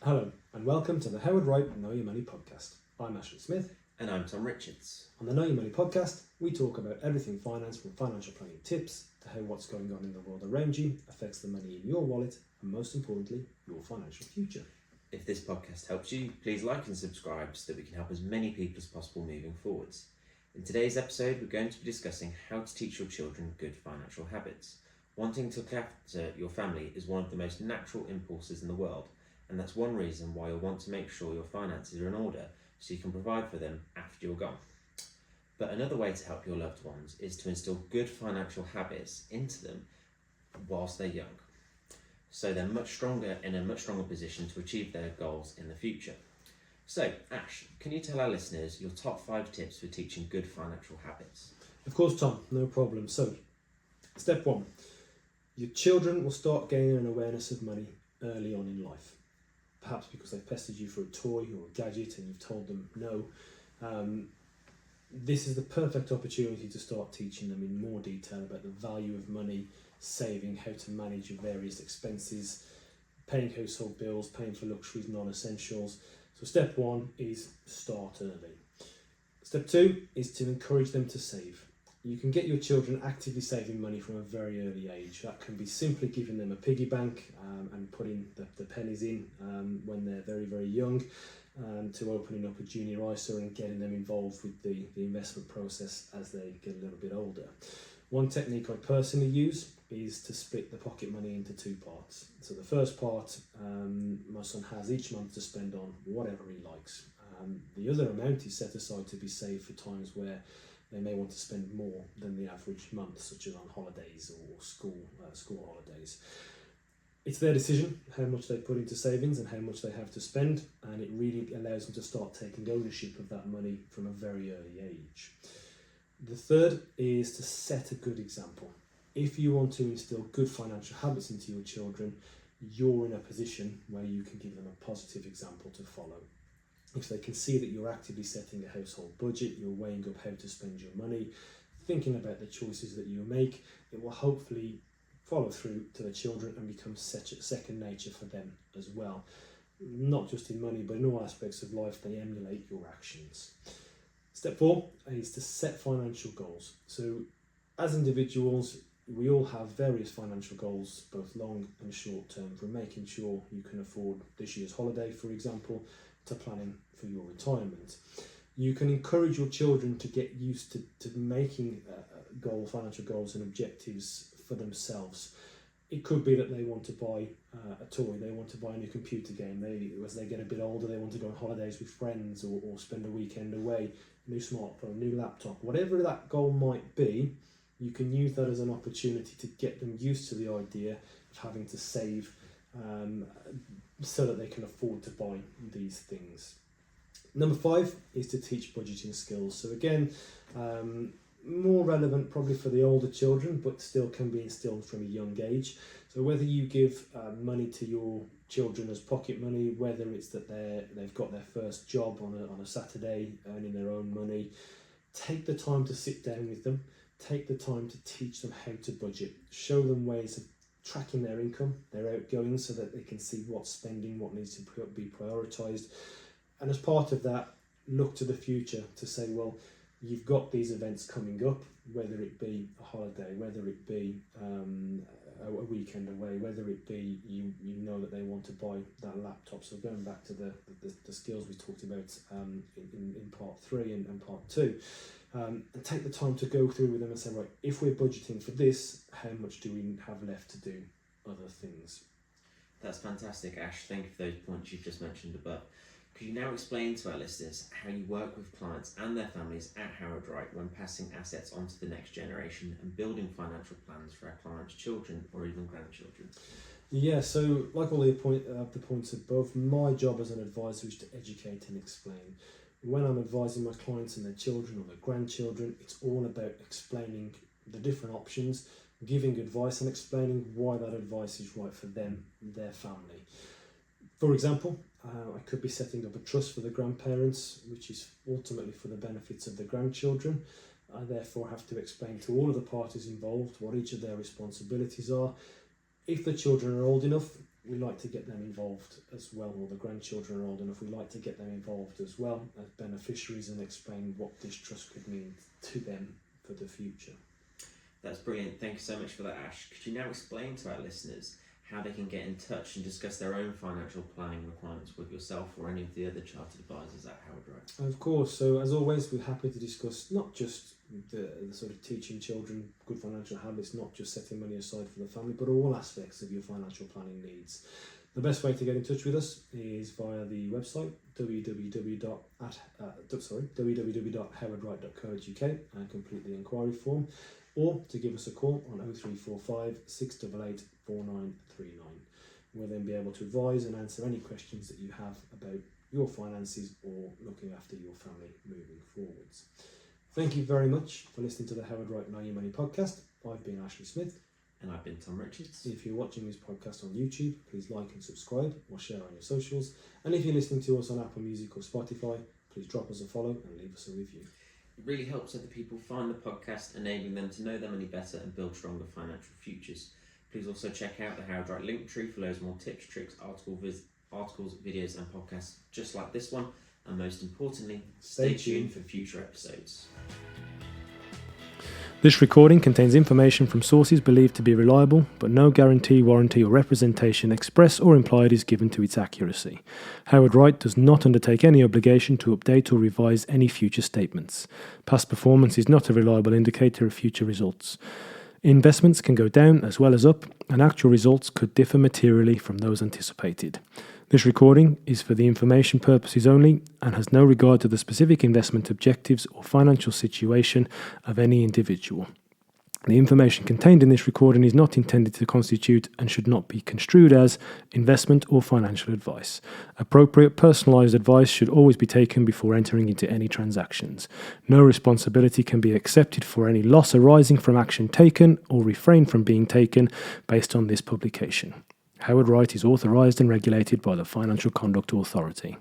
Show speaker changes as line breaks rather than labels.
Hello, and welcome to the Wright Know Your Money podcast. I'm Ashley Smith.
And I'm Tom Richards.
On the Know Your Money podcast, we talk about everything finance, from financial planning tips to how what's going on in the world around you affects the money in your wallet and, most importantly, your financial future.
If this podcast helps you, please like and subscribe so that we can help as many people as possible moving forwards. In today's episode, we're going to be discussing how to teach your children good financial habits. Wanting to look after your family is one of the most natural impulses in the world, and that's one reason why you'll want to make sure your finances are in order so you can provide for them after you're gone. But another way to help your loved ones is to instill good financial habits into them whilst they're young, so they're in a much stronger position to achieve their goals in the future. So, Ash, can you tell our listeners your top 5 tips for teaching good financial habits?
Of course, Tom, no problem. So, step 1, your children will start gaining an awareness of money early on in life. Perhaps because they've pestered you for a toy or a gadget and you've told them no. This is the perfect opportunity to start teaching them in more detail about the value of money, saving, how to manage your various expenses, paying household bills, paying for luxuries, non-essentials. So step 1 is start early. Step 2 is to encourage them to save. You can get your children actively saving money from a very early age. That can be simply giving them a piggy bank and putting the pennies in when they're very, very young, to opening up a junior ISA and getting them involved with the investment process as they get a little bit older. One technique I personally use is to split the pocket money into 2 parts. So the first part, my son has each month to spend on whatever he likes. The other amount is set aside to be saved for times where they may want to spend more than the average month, such as on holidays or school holidays. It's their decision how much they put into savings and how much they have to spend, and it really allows them to start taking ownership of that money from a very early age. The third is to set a good example. If you want to instill good financial habits into your children, you're in a position where you can give them a positive example to follow. If they can see that you're actively setting a household budget, you're weighing up how to spend your money, thinking about the choices that you make, it will hopefully follow through to the children and become second nature for them as well. Not just in money, but in all aspects of life, they emulate your actions. Step 4 is to set financial goals. So as individuals, we all have various financial goals, both long and short term, from making sure you can afford this year's holiday, for example, to planning for your retirement. You can encourage your children to get used to making financial goals and objectives for themselves. It could be that they want to buy a toy, they want to buy a new computer game, as they get a bit older they want to go on holidays with friends or spend a weekend away, new smartphone, new laptop, whatever that goal might be. You can use that as an opportunity to get them used to the idea of having to save so that they can afford to buy these things. Number 5 is to teach budgeting skills. So again, more relevant probably for the older children, but still can be instilled from a young age. So whether you give money to your children as pocket money, whether it's that they've got their first job on a Saturday earning their own money, take the time to sit down with them, take the time to teach them how to budget, show them ways of tracking their income, their outgoings, so that they can see what's spending, what needs to be prioritised. And as part of that, look to the future to say, well, you've got these events coming up, whether it be a holiday, whether it be a weekend away, whether it be you know that they want to buy that laptop. So going back to the skills we talked about in part 3 and part 2, and take the time to go through with them and say, right, if we're budgeting for this, how much do we have left to do other things?
That's fantastic, Ash. Thank you for those points you've just mentioned above. Could you now explain to our listeners how you work with clients and their families at Wright when passing assets on to the next generation and building financial plans for our clients' children or even grandchildren?
Yeah, so like all the points above, my job as an advisor is to educate and explain. When I'm advising my clients and their children or their grandchildren, it's all about explaining the different options, giving advice and explaining why that advice is right for them, their family. For example, I could be setting up a trust for the grandparents, which is ultimately for the benefits of the grandchildren. I therefore have to explain to all of the parties involved what each of their responsibilities are. If the children are old enough, we like to get them involved as well, or the grandchildren are old enough, we like to get them involved as well as beneficiaries and explain what this trust could mean to them for the future.
That's brilliant. Thank you so much for that, Ash. Could you now explain to our listeners how they can get in touch and discuss their own financial planning requirements with yourself or any of the other chartered advisors at Howard Wright?
Of course. So as always, we're happy to discuss not just the sort of teaching children good financial habits, not just setting money aside for the family, but all aspects of your financial planning needs. The best way to get in touch with us is via the website www.howardwright.co.uk and complete the inquiry form, or to give us a call on 0345 688 4939. We'll then be able to advise and answer any questions that you have about your finances or looking after your family moving forwards. Thank you very much for listening to the Howard Wright Know Your Money podcast. I've been Ashley Smith.
And I've been Tom Richards.
If you're watching this podcast on YouTube, please like and subscribe or share on your socials. And if you're listening to us on Apple Music or Spotify, please drop us a follow and leave us a review.
It really helps other people find the podcast, enabling them to know their money better and build stronger financial futures. Please also check out the Howard Wright Linktree for loads more tips, tricks, articles, videos and podcasts just like this one. And most importantly, stay tuned for future episodes.
This recording contains information from sources believed to be reliable, but no guarantee, warranty or representation express or implied is given to its accuracy. Howard Wright does not undertake any obligation to update or revise any future statements. Past performance is not a reliable indicator of future results. Investments can go down as well as up, and actual results could differ materially from those anticipated. This recording is for the information purposes only and has no regard to the specific investment objectives or financial situation of any individual. The information contained in this recording is not intended to constitute and should not be construed as investment or financial advice. Appropriate personalised advice should always be taken before entering into any transactions. No responsibility can be accepted for any loss arising from action taken or refrain from being taken based on this publication. Howard Wright is authorised and regulated by the Financial Conduct Authority.